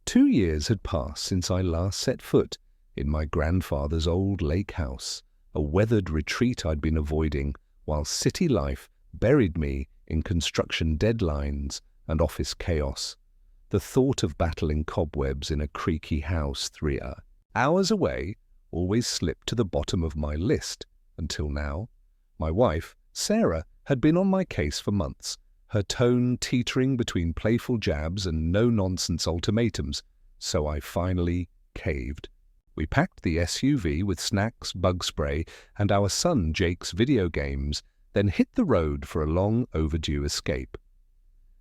2 years had passed since I last set foot in my grandfather's old lake house, a weathered retreat I'd been avoiding while city life buried me in construction deadlines and office chaos. The thought of battling cobwebs in a creaky house 3 hours away always slipped to the bottom of my list until now. My wife, Sarah, had been on my case for months, her tone teetering between playful jabs and no-nonsense ultimatums, so I finally caved. We packed the SUV with snacks, bug spray, and our son Jake's video games, then hit the road for a long overdue escape.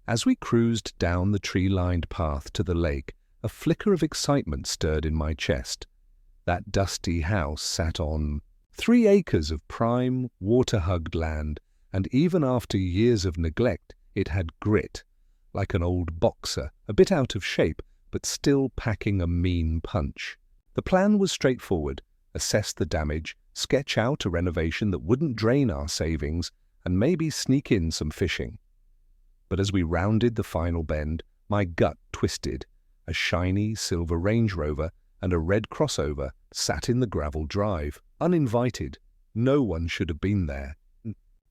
As we cruised down the tree-lined path to the lake, a flicker of excitement stirred in my chest. That dusty house sat on 3 acres of prime, water-hugged land, and even after years of neglect, it had grit, like an old boxer, a bit out of shape, but still packing a mean punch. The plan was straightforward: assess the damage, sketch out a renovation that wouldn't drain our savings, and maybe sneak in some fishing. But as we rounded the final bend, my gut twisted. A shiny silver Range Rover and a red crossover sat in the gravel drive, uninvited. No one should have been there.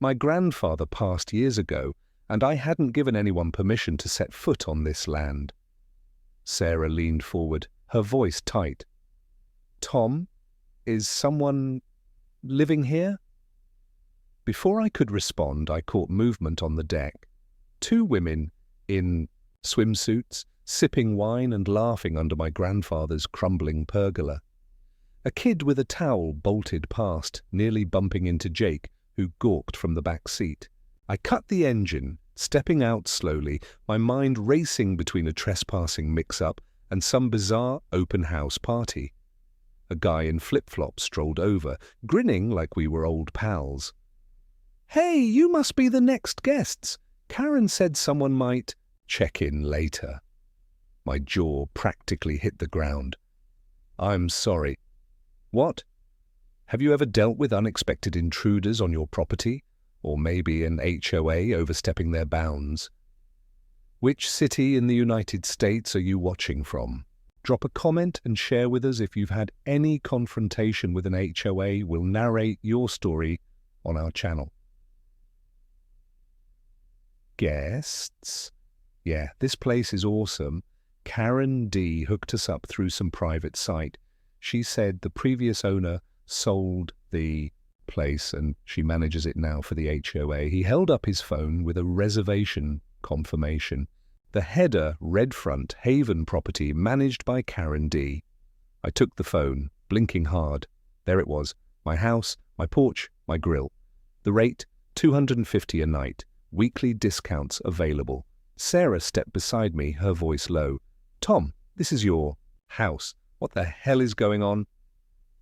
My grandfather passed years ago, and I hadn't given anyone permission to set foot on this land. Sarah leaned forward, her voice tight. "Tom, is someone living here?" Before I could respond, I caught movement on the deck. 2 women in swimsuits, sipping wine and laughing under my grandfather's crumbling pergola. A kid with a towel bolted past, nearly bumping into Jake, who gawked from the back seat. I cut the engine, stepping out slowly, my mind racing between a trespassing mix-up and some bizarre open-house party. A guy in flip-flops strolled over, grinning like we were old pals. "Hey, you must be the next guests. Karen said someone might check in later." My jaw practically hit the ground. "I'm sorry." "What? Have you ever dealt with unexpected intruders on your property? Or maybe an HOA overstepping their bounds? Which city in the United States are you watching from? Drop a comment and share with us if you've had any confrontation with an HOA. We'll narrate your story on our channel. Guests? Yeah, this place is awesome. Karen D hooked us up through some private site. She said the previous owner sold the place and she manages it now for the HOA. He held up his phone with a reservation confirmation. The header, Redfront Haven property managed by Karen D. I took the phone, blinking hard. There it was, my house, my porch, my grill. The rate, $250 a night. Weekly discounts available. Sarah stepped beside me, her voice low. "Tom, this is your house. What the hell is going on?"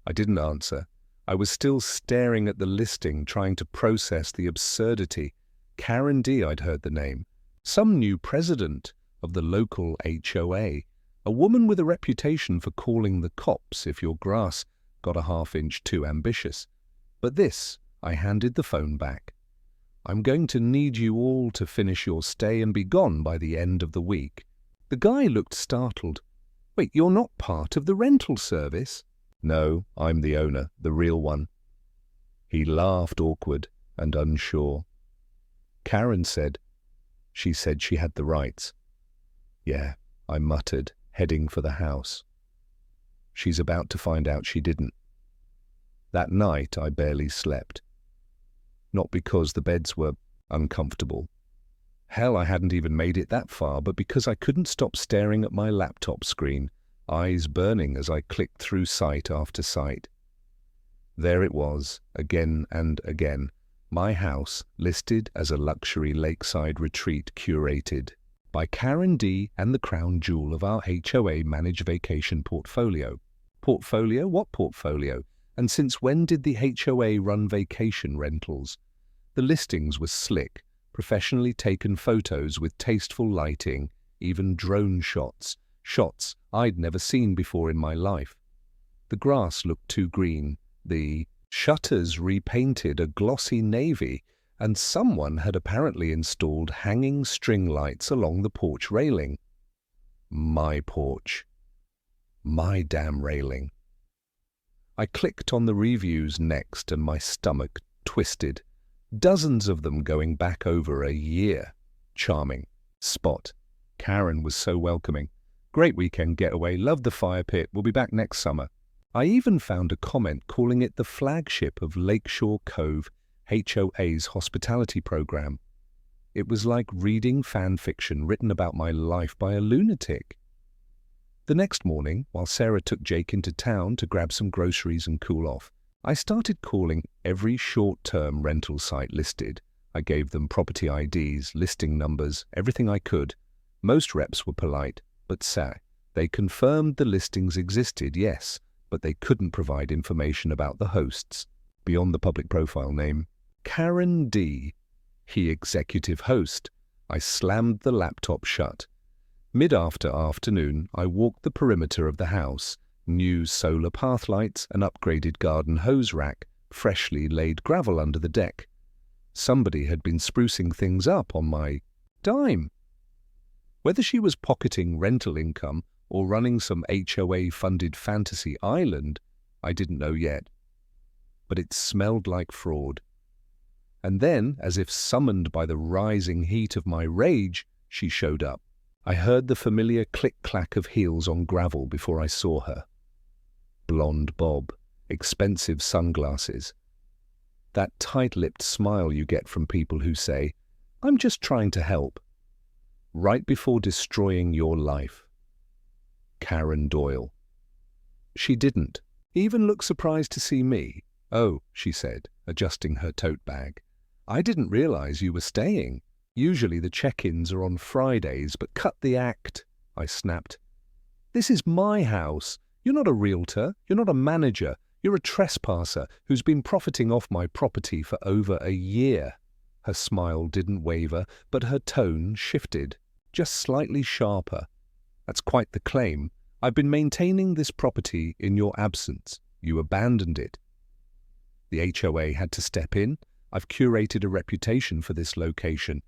I didn't answer. I was still staring at the listing, trying to process the absurdity. Karen D, I'd heard the name. Some new president of the local HOA. A woman with a reputation for calling the cops if your grass got a half-inch too ambitious. But this, I handed the phone back. "I'm going to need you all to finish your stay and be gone by the end of the week." The guy looked startled. "Wait, you're not part of the rental service?" "No, I'm the owner, the real one." He laughed, awkward and unsure. Karen said, "She said she had the rights." "Yeah," I muttered, heading for the house. "She's about to find out she didn't." That night I barely slept. Not because the beds were uncomfortable. Hell, I hadn't even made it that far, but because I couldn't stop staring at my laptop screen, eyes burning as I clicked through site after site. There it was, again and again. My house, listed as a luxury lakeside retreat curated by Karen D and the crown jewel of our HOA managed vacation portfolio. Portfolio? What portfolio? And since when did the HOA run vacation rentals? The listings were slick, professionally taken photos with tasteful lighting, even drone shots. Shots I'd never seen before in my life. The grass looked too green, the shutters repainted a glossy navy, and someone had apparently installed hanging string lights along the porch railing. my porch, my damn railing. I clicked on the reviews next and my stomach twisted. Dozens of them going back over a year. Charming. Spot. Karen was so welcoming. Great weekend getaway. Loved the fire pit. We'll be back next summer. I even found a comment calling it the flagship of Lakeshore Cove HOA's hospitality program. It was like reading fan fiction written about my life by a lunatic. The next morning, while Sarah took Jake into town to grab some groceries and cool off, I started calling every short-term rental site listed. I gave them property IDs, listing numbers, everything I could. Most reps were polite, but sad. They confirmed the listings existed, yes, but they couldn't provide information about the hosts, beyond the public profile name. Karen D., he executive host. I slammed the laptop shut. Mid-afternoon, I walked the perimeter of the house. New solar path lights, an upgraded garden hose rack, freshly laid gravel under the deck. Somebody had been sprucing things up on my dime. Whether she was pocketing rental income or running some HOA-funded fantasy island, I didn't know yet. But it smelled like fraud. And then, as if summoned by the rising heat of my rage, she showed up. I heard the familiar click-clack of heels on gravel before I saw her. Blonde bob, expensive sunglasses. That tight-lipped smile you get from people who say, "I'm just trying to help," right before destroying your life. Karen Doyle. She didn't even look surprised to see me. "Oh," she said, adjusting her tote bag. "I didn't realize you were staying. Usually the check-ins are on Fridays, but cut the act," I snapped. "This is my house. You're not a realtor. You're not a manager. You're a trespasser who's been profiting off my property for over a year." Her smile didn't waver, but her tone shifted, just slightly sharper. "That's quite the claim. I've been maintaining this property in your absence. You abandoned it." The HOA had to step in. I've curated a reputation for this location,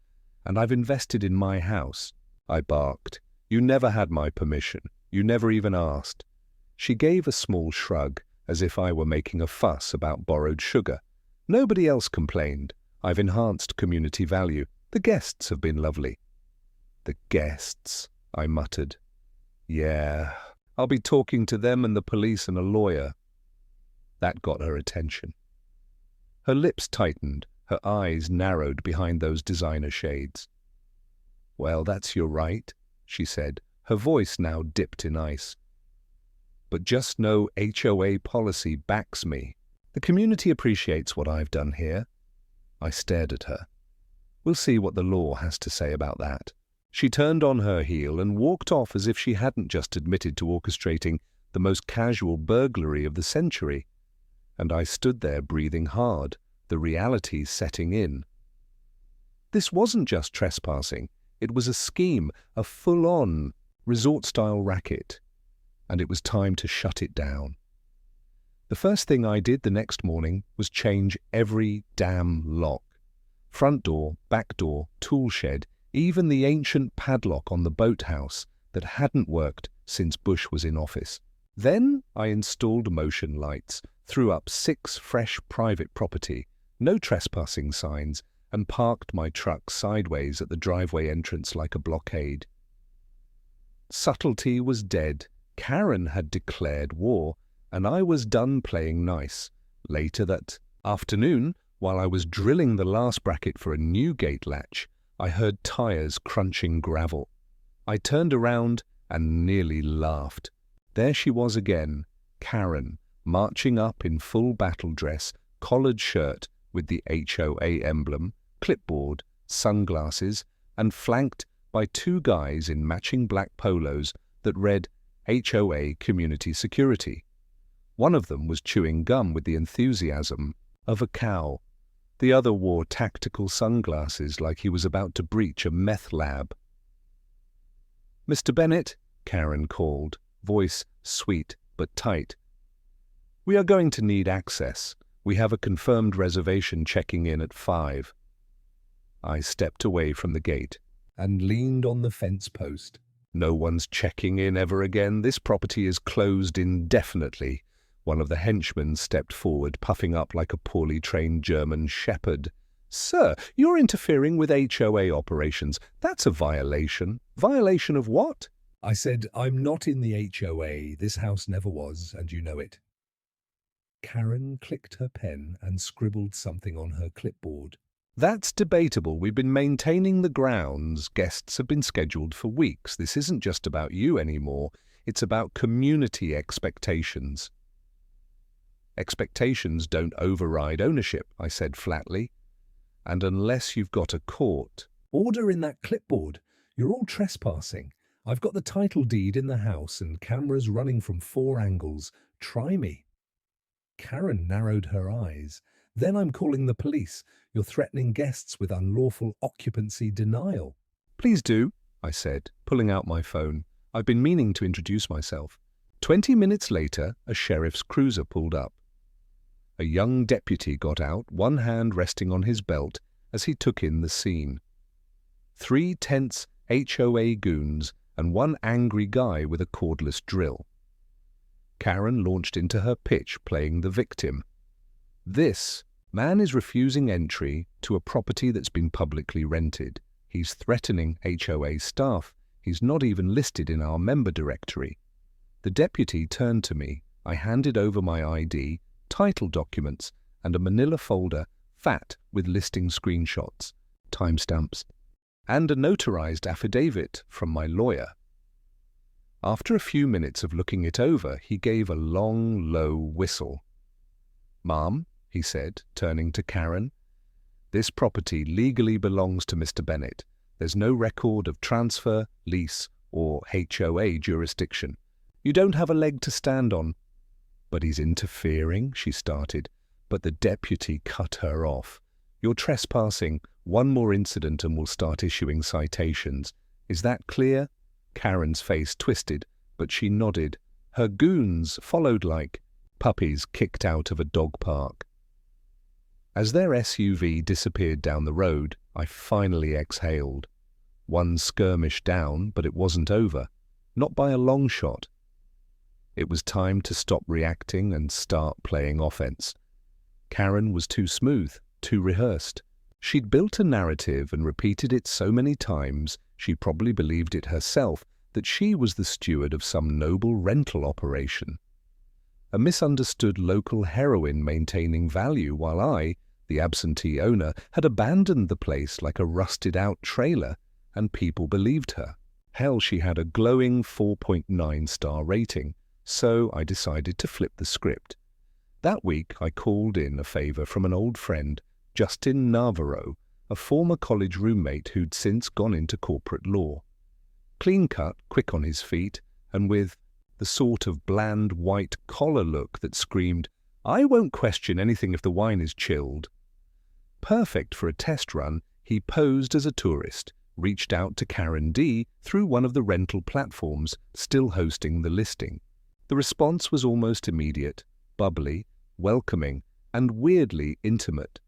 and I've invested in my house. I barked. "You never had my permission. You never even asked." She gave a small shrug, as if I were making a fuss about borrowed sugar. "Nobody else complained. I've enhanced community value. The guests have been lovely." "The guests," I muttered. "Yeah, I'll be talking to them and the police and a lawyer." That got her attention. Her lips tightened, her eyes narrowed behind those designer shades. "Well, that's your right," she said, her voice now dipped in ice. "But just know HOA policy backs me. The community appreciates what I've done here." I stared at her. "We'll see what the law has to say about that." She turned on her heel and walked off as if she hadn't just admitted to orchestrating the most casual burglary of the century. And I stood there breathing hard, the reality setting in. This wasn't just trespassing. It was a scheme, a full-on, resort-style racket. And it was time to shut it down. The first thing I did the next morning was change every damn lock. Front door, back door, tool shed, even the ancient padlock on the boathouse that hadn't worked since Bush was in office. Then I installed motion lights, threw up 6 fresh private property, no trespassing signs, and parked my truck sideways at the driveway entrance like a blockade. Subtlety was dead. Karen had declared war, and I was done playing nice. Later that afternoon, while I was drilling the last bracket for a new gate latch, I heard tires crunching gravel. I turned around and nearly laughed. There she was again, Karen, marching up in full battle dress, collared shirt with the HOA emblem, clipboard, sunglasses, and flanked by 2 guys in matching black polos that read HOA Community Security. One of them was chewing gum with the enthusiasm of a cow. The other wore tactical sunglasses like he was about to breach a meth lab. "Mr. Bennett," Karen called, voice sweet but tight. "We are going to need access. We have a confirmed reservation checking in at 5. I stepped away from the gate and leaned on the fence post. No one's checking in ever again. This property is closed indefinitely. One of the henchmen stepped forward, puffing up like a poorly trained German shepherd. Sir, you're interfering with HOA operations. That's a violation. Violation of what? I said, I'm not in the HOA. This house never was, and you know it. Karen clicked her pen and scribbled something on her clipboard. That's debatable. We've been maintaining the grounds. Guests have been scheduled for weeks. This isn't just about you anymore. It's about community expectations. Expectations don't override ownership, I said flatly. And unless you've got a court order in that clipboard, you're all trespassing. I've got the title deed in the house and cameras running from 4 angles. Try me. Karen narrowed her eyes. Then I'm calling the police. You're threatening guests with unlawful occupancy denial. Please do, I said, pulling out my phone. I've been meaning to introduce myself. 20 minutes later, a sheriff's cruiser pulled up. A young deputy got out, one hand resting on his belt as he took in the scene. 3 tense HOA goons and one angry guy with a cordless drill. Karen launched into her pitch, playing the victim. This man is refusing entry to a property that's been publicly rented. He's threatening HOA staff. He's not even listed in our member directory. The deputy turned to me. I handed over my ID, title documents, and a manila folder, fat with listing screenshots, timestamps, and a notarized affidavit from my lawyer. After a few minutes of looking it over, he gave a long, low whistle. Ma'am, he said, turning to Karen, this property legally belongs to Mr. Bennett. There's no record of transfer, lease, or HOA jurisdiction. You don't have a leg to stand on. But he's interfering, she started, but the deputy cut her off. You're trespassing. One more incident and we'll start issuing citations. Is that clear? Karen's face twisted, but she nodded. Her goons followed like puppies kicked out of a dog park. As their SUV disappeared down the road, I finally exhaled. One skirmish down, but it wasn't over. Not by a long shot. It was time to stop reacting and start playing offense. Karen was too smooth, too rehearsed. She'd built a narrative and repeated it so many times she probably believed it herself that she was the steward of some noble rental operation. A misunderstood local heroine maintaining value while I, the absentee owner, had abandoned the place like a rusted-out trailer, and people believed her. Hell, she had a glowing 4.9-star rating, so I decided to flip the script. That week I called in a favor from an old friend, Justin Navarro, a former college roommate who'd since gone into corporate law. Clean-cut, quick on his feet, and with the sort of bland white collar look that screamed, I won't question anything if the wine is chilled. Perfect for a test run, he posed as a tourist, reached out to Karen D through one of the rental platforms still hosting the listing. The response was almost immediate, bubbly, welcoming, and weirdly intimate.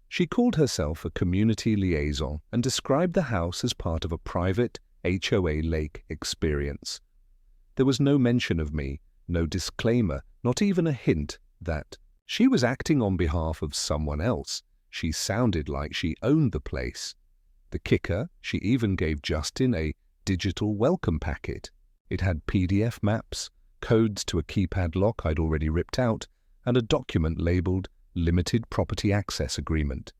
She called herself a community liaison and described the house as part of a private HOA lake experience. There was no mention of me, no disclaimer, not even a hint that she was acting on behalf of someone else. She sounded like she owned the place. The kicker, she even gave Justin a digital welcome packet. It had PDF maps, codes to a keypad lock I'd already ripped out, and a document labeled Limited Property Access Agreement.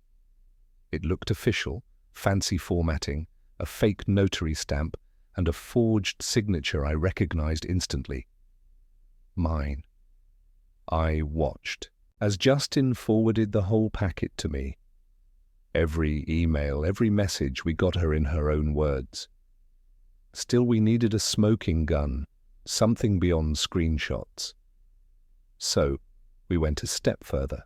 It looked official, fancy formatting, a fake notary stamp, and a forged signature I recognized instantly. Mine. I watched as Justin forwarded the whole packet to me. Every email, every message, we got her in her own words. Still, we needed a smoking gun, something beyond screenshots. So, we went a step further.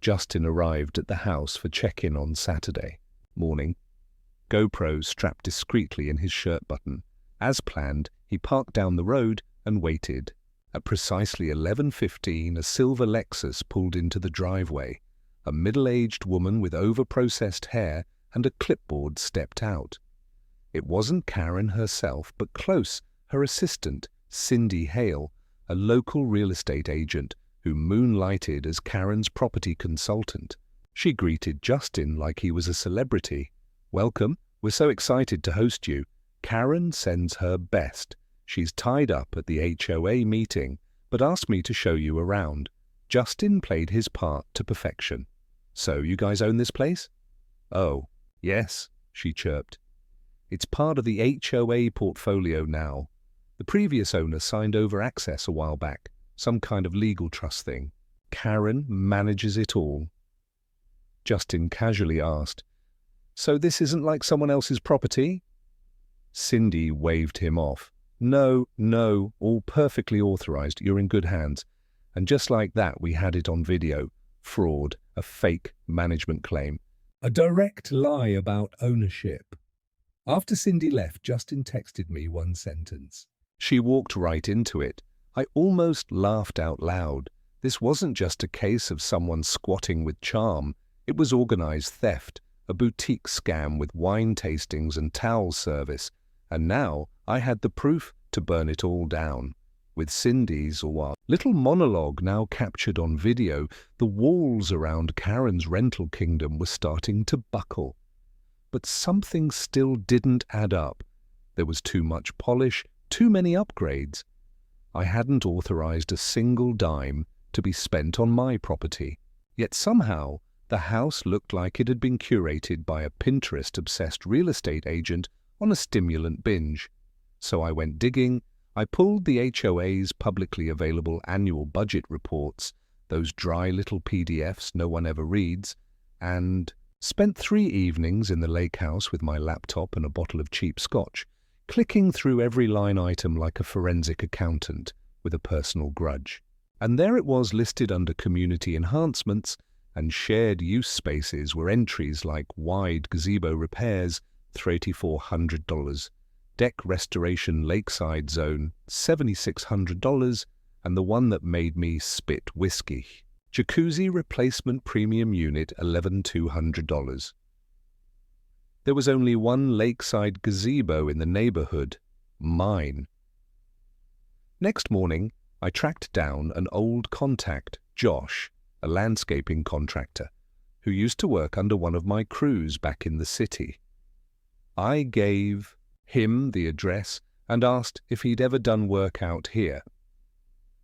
Justin arrived at the house for check-in on Saturday morning, GoPro strapped discreetly in his shirt button. As planned, he parked down the road and waited. At precisely 11:15, a silver Lexus pulled into the driveway. A middle-aged woman with over-processed hair and a clipboard stepped out. It wasn't Karen herself, but close, her assistant, Cindy Hale, a local real estate agent who moonlighted as Karen's property consultant. She greeted Justin like he was a celebrity. "Welcome, we're so excited to host you. Karen sends her best. She's tied up at the HOA meeting, but asked me to show you around." Justin played his part to perfection. "So, you guys own this place?" "Oh, yes," she chirped. "It's part of the HOA portfolio now. The previous owner signed over access a while back, some kind of legal trust thing. Karen manages it all." Justin casually asked, "So this isn't like someone else's property?" Cindy waved him off. No, all perfectly authorized. You're in good hands." And just like that, we had it on video. Fraud, a fake management claim. A direct lie about ownership. After Cindy left, Justin texted me one sentence. She walked right into it. I almost laughed out loud. This wasn't just a case of someone squatting with charm. It was organized theft, a boutique scam with wine tastings and towel service. And now I had the proof to burn it all down. With Cindy's little monologue now captured on video, the walls around Karen's rental kingdom were starting to buckle. But something still didn't add up. There was too much polish, too many upgrades. I hadn't authorized a single dime to be spent on my property. Yet somehow, the house looked like it had been curated by a Pinterest-obsessed real estate agent on a stimulant binge. So I went digging. I pulled the HOA's publicly available annual budget reports, those dry little PDFs no one ever reads, and spent 3 evenings in the lake house with my laptop and a bottle of cheap scotch, clicking through every line item like a forensic accountant with a personal grudge. And there it was listed under community enhancements, and shared use spaces were entries like wide gazebo repairs, $3,400, deck restoration lakeside zone, $7,600, and the one that made me spit whiskey, jacuzzi replacement premium unit, $11,200. There was only one lakeside gazebo in the neighborhood, mine. Next morning, I tracked down an old contact, Josh, a landscaping contractor, who used to work under one of my crews back in the city. I gave him the address and asked if he'd ever done work out here.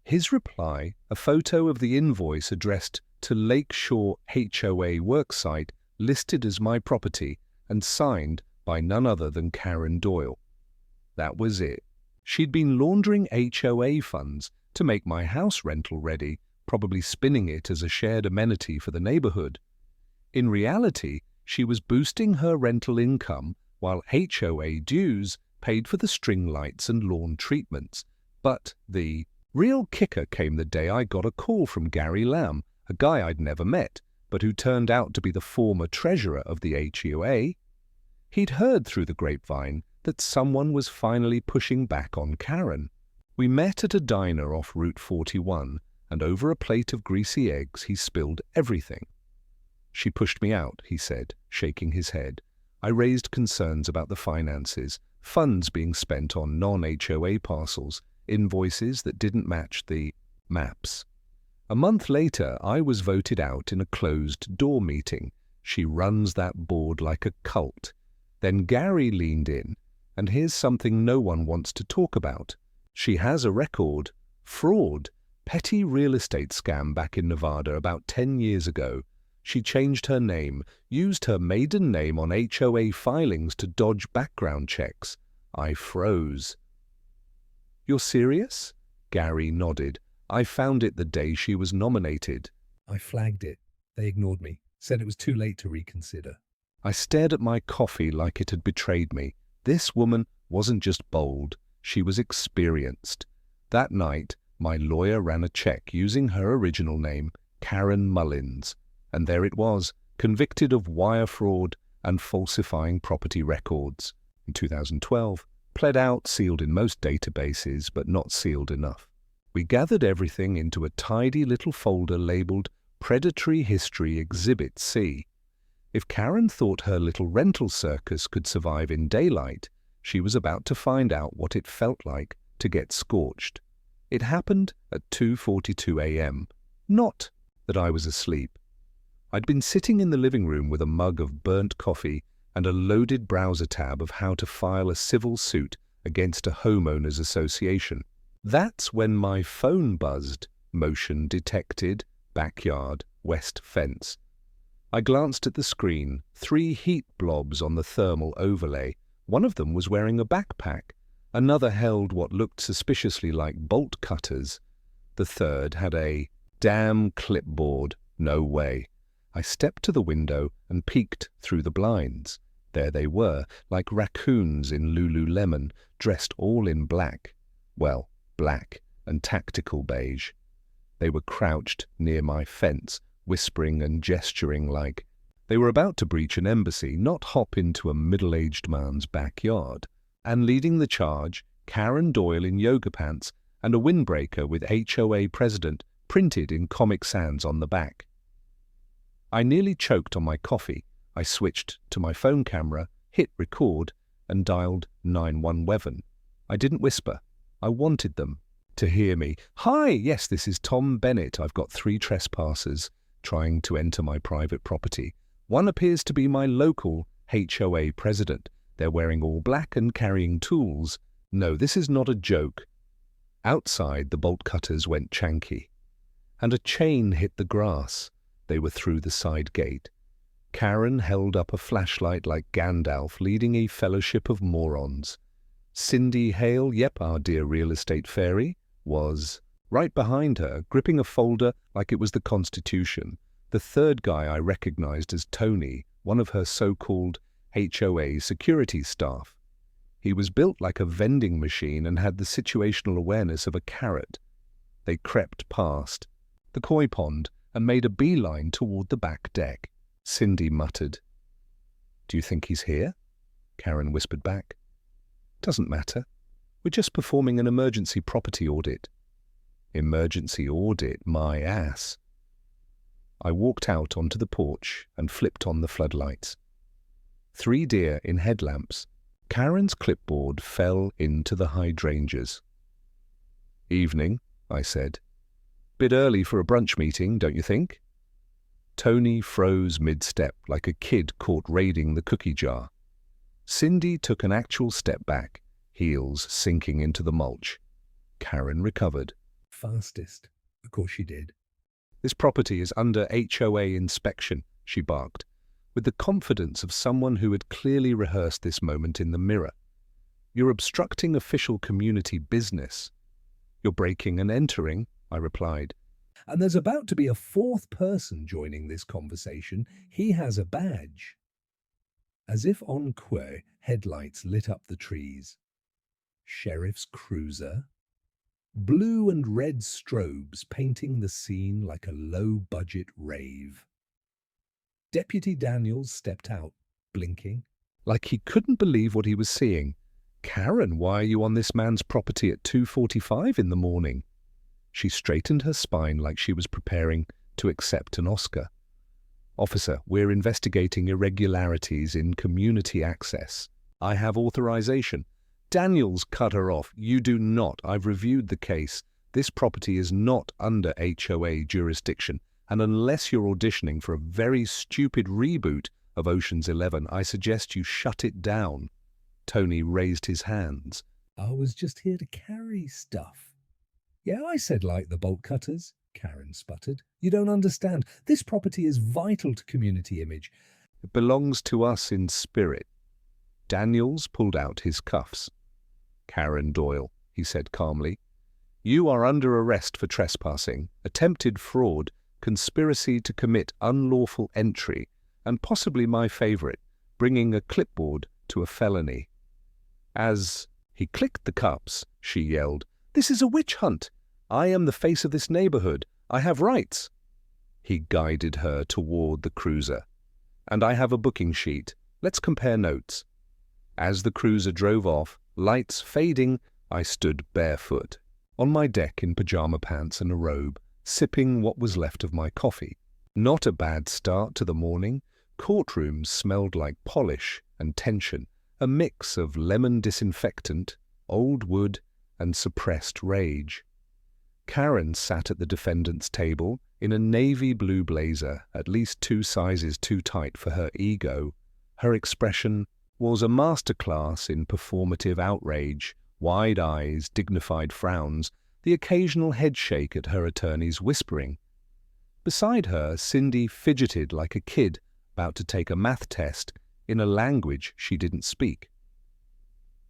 His reply, a photo of the invoice addressed to Lakeshore HOA worksite, listed as my property and signed by none other than Karen Doyle. That was it. She'd been laundering HOA funds to make my house rental ready, probably spinning it as a shared amenity for the neighborhood. In reality, she was boosting her rental income while HOA dues paid for the string lights and lawn treatments. But the real kicker came the day I got a call from Gary Lamb, a guy I'd never met, but who turned out to be the former treasurer of the HOA. He'd heard through the grapevine that someone was finally pushing back on Karen. We met at a diner off Route 41, and over a plate of greasy eggs he spilled everything. "She pushed me out," he said, shaking his head. I raised concerns about the finances, funds being spent on non-HOA parcels, invoices that didn't match the maps. A month later, I was voted out in a closed-door meeting. She runs that board like a cult. Then Gary leaned in, and here's something no one wants to talk about. She has a record. Fraud. Petty real estate scam back in Nevada about 10 years ago. She changed her name, used her maiden name on HOA filings to dodge background checks. I froze. "You're serious?" Gary nodded. "I found it the day she was nominated." I flagged it. They ignored me, said it was too late to reconsider. I stared at my coffee like it had betrayed me. This woman wasn't just bold, she was experienced. That night, my lawyer ran a check using her original name, Karen Mullins, and there it was, convicted of wire fraud and falsifying property records. In 2012, pled out, sealed in most databases, but not sealed enough. We gathered everything into a tidy little folder labeled Predatory History Exhibit C. If Karen thought her little rental circus could survive in daylight, She was about to find out what it felt like to get scorched. It happened at 2:42 a.m. Not that I was asleep. I'd been sitting in the living room with a mug of burnt coffee and a loaded browser tab of how to file a civil suit against a homeowners association. That's when my phone buzzed. Motion detected. Backyard. West fence. I glanced at the screen. 3 heat blobs on the thermal overlay. One of them was wearing a backpack. Another held what looked suspiciously like bolt cutters. The third had a damn clipboard. No way. I stepped to the window and peeked through the blinds. There they were, like raccoons in Lululemon, dressed all in black. Well, black and tactical beige. They were crouched near my fence, whispering and gesturing like they were about to breach an embassy, not hop into a middle-aged man's backyard. And leading the charge, Karen Doyle in yoga pants and a windbreaker with HOA President printed in Comic Sans on the back. I nearly choked on my coffee. I switched to my phone camera, hit record, and dialed 911. I didn't whisper. I wanted them to hear me. "Hi, yes, this is Tom Bennett. I've got 3 trespassers trying to enter my private property. One appears to be my local HOA president. They're wearing all black and carrying tools. No, this is not a joke." Outside, the bolt cutters went chanky, and a chain hit the grass. They were through the side gate. Karen held up a flashlight like Gandalf leading a fellowship of morons. Cindy Hale, yep, our dear real estate fairy, was right behind her, gripping a folder like it was the Constitution. The third guy I recognized as Tony, one of her so-called HOA security staff. He was built like a vending machine and had the situational awareness of a carrot. They crept past the koi pond and made a beeline toward the back deck. Cindy muttered. "Do you think he's here?" Karen whispered back. "Doesn't matter. We're just performing an emergency property audit." "Emergency audit, my ass." I walked out onto the porch and flipped on the floodlights. 3 deer in headlamps. Karen's clipboard fell into the hydrangeas. "Evening," I said. "Bit early for a brunch meeting, don't you think?" Tony froze mid-step like a kid caught raiding the cookie jar. Cindy took an actual step back, heels sinking into the mulch. Karen recovered. "Fastest." Of course she did. "This property is under HOA inspection," she barked, with the confidence of someone who had clearly rehearsed this moment in the mirror. "You're obstructing official community business." "You're breaking and entering," I replied. "And there's about to be a 4th person joining this conversation. He has a badge." As if on quay, headlights lit up the trees. Sheriff's cruiser. Blue and red strobes painting the scene like a low-budget rave. Deputy Daniels stepped out, blinking, like he couldn't believe what he was seeing. "Karen, why are you on this man's property at 2:45 in the morning?" She straightened her spine like she was preparing to accept an Oscar. "Officer, we're investigating irregularities in community access. I have authorization." Daniels cut her off. "You do not. I've reviewed the case. This property is not under HOA jurisdiction, and unless you're auditioning for a very stupid reboot of Ocean's 11, I suggest you shut it down." Tony raised his hands. "I was just here to carry stuff." "Yeah, I said like the bolt cutters," Karen sputtered. "You don't understand. This property is vital to community image. It belongs to us in spirit." Daniels pulled out his cuffs. "Karen Doyle," he said calmly, "you are under arrest for trespassing, attempted fraud, conspiracy to commit unlawful entry, and possibly my favorite, bringing a clipboard to a felony." As he clicked the cups, she yelled, "This is a witch hunt. I am the face of this neighborhood. I have rights." He guided her toward the cruiser. "And I have a booking sheet. Let's compare notes." As the cruiser drove off, lights fading, I stood barefoot, on my deck in pajama pants and a robe, sipping what was left of my coffee. Not a bad start to the morning. Courtrooms smelled like polish and tension, a mix of lemon disinfectant, old wood, and suppressed rage. Karen sat at the defendant's table in a navy blue blazer, at least 2 sizes too tight for her ego. Her expression was a masterclass in performative outrage, wide eyes, dignified frowns, the occasional headshake at her attorney's whispering. Beside her, Cindy fidgeted like a kid about to take a math test in a language she didn't speak.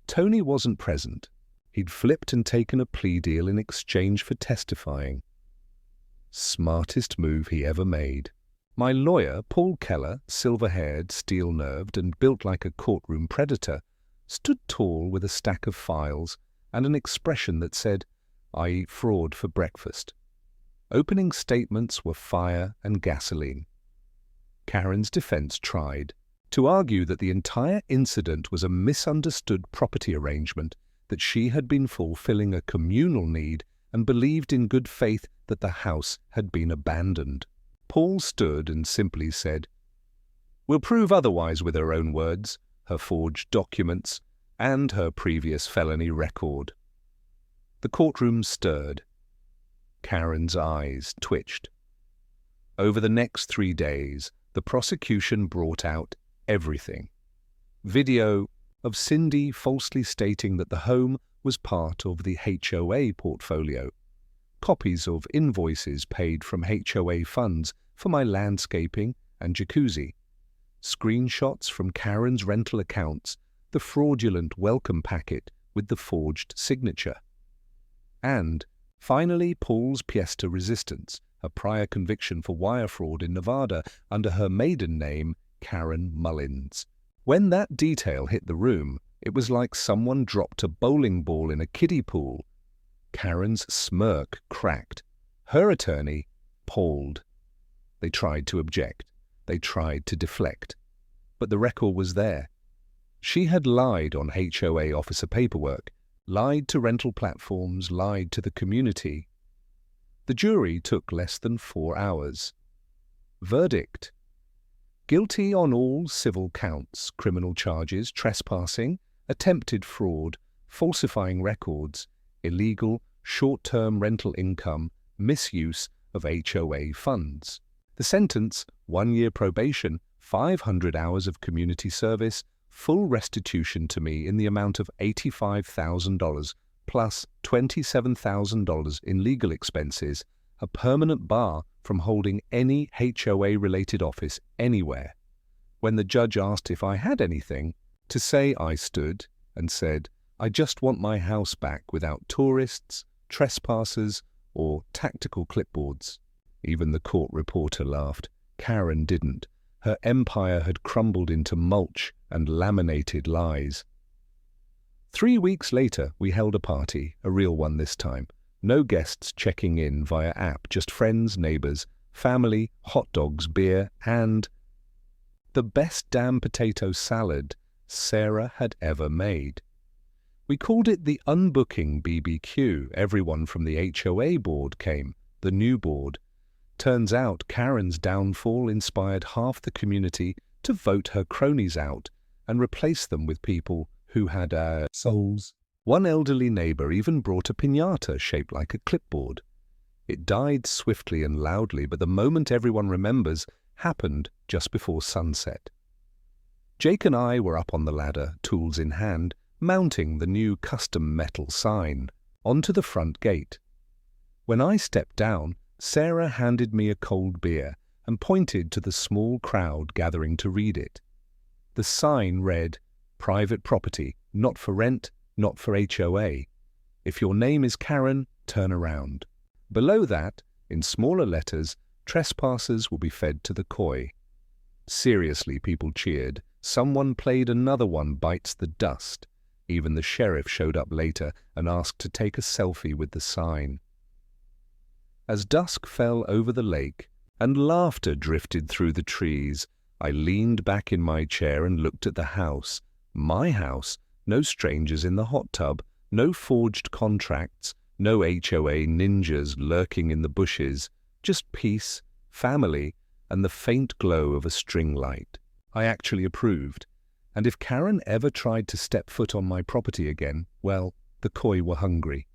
Tony wasn't present. He'd flipped and taken a plea deal in exchange for testifying. Smartest move he ever made. My lawyer, Paul Keller, silver-haired, steel-nerved, and built like a courtroom predator, stood tall with a stack of files and an expression that said, "I eat fraud for breakfast." Opening statements were fire and gasoline. Karen's defense tried to argue that the entire incident was a misunderstood property arrangement, that she had been fulfilling a communal need and believed in good faith that the house had been abandoned. Paul stood and simply said, "We'll prove otherwise with her own words, her forged documents, and her previous felony record." The courtroom stirred. Karen's eyes twitched. Over the next 3 days, the prosecution brought out everything. Video of Cindy falsely stating that the home was part of the HOA portfolio. Copies of invoices paid from HOA funds for my landscaping and jacuzzi. Screenshots from Karen's rental accounts, the fraudulent welcome packet with the forged signature. And, finally, Paul's pièce de resistance, a prior conviction for wire fraud in Nevada under her maiden name, Karen Mullins. When that detail hit the room, it was like someone dropped a bowling ball in a kiddie pool. Karen's smirk cracked. Her attorney palled. They tried to object. They tried to deflect. But the record was there. She had lied on HOA officer paperwork, lied to rental platforms, lied to the community. The jury took less than 4 hours. Verdict: guilty on all civil counts, criminal charges, trespassing, attempted fraud, falsifying records, illegal short-term rental income, misuse of HOA funds. The sentence: 1 year probation, 500 hours of community service, full restitution to me in the amount of $85,000 plus $27,000 in legal expenses, a permanent bar from holding any HOA-related office anywhere. When the judge asked if I had anything, to say I stood and said, "I just want my house back without tourists, trespassers, or tactical clipboards." Even the court reporter laughed. Karen didn't. Her empire had crumbled into mulch and laminated lies. 3 weeks later, we held a party, a real one this time. No guests checking in via app, just friends, neighbors, family, hot dogs, beer, and the best damn potato salad Sarah had ever made. We called it the Unbooking BBQ. Everyone from the HOA board came, the new board. Turns out Karen's downfall inspired half the community to vote her cronies out and replace them with people who had souls. One elderly neighbor even brought a piñata shaped like a clipboard. It died swiftly and loudly, but the moment everyone remembers happened just before sunset. Jake and I were up on the ladder, tools in hand, mounting the new custom metal sign onto the front gate. When I stepped down, Sarah handed me a cold beer and pointed to the small crowd gathering to read it. The sign read, "Private property, not for rent, not for HOA. If your name is Karen, turn around." Below that, in smaller letters, "Trespassers will be fed to the koi." Seriously, people cheered. Someone played Another One Bites the Dust. Even the sheriff showed up later and asked to take a selfie with the sign. As dusk fell over the lake and laughter drifted through the trees, I leaned back in my chair and looked at the house. My house. No strangers in the hot tub, no forged contracts, no HOA ninjas lurking in the bushes, just peace, family, and the faint glow of a string light. I actually approved. And if Karen ever tried to step foot on my property again, well, the koi were hungry.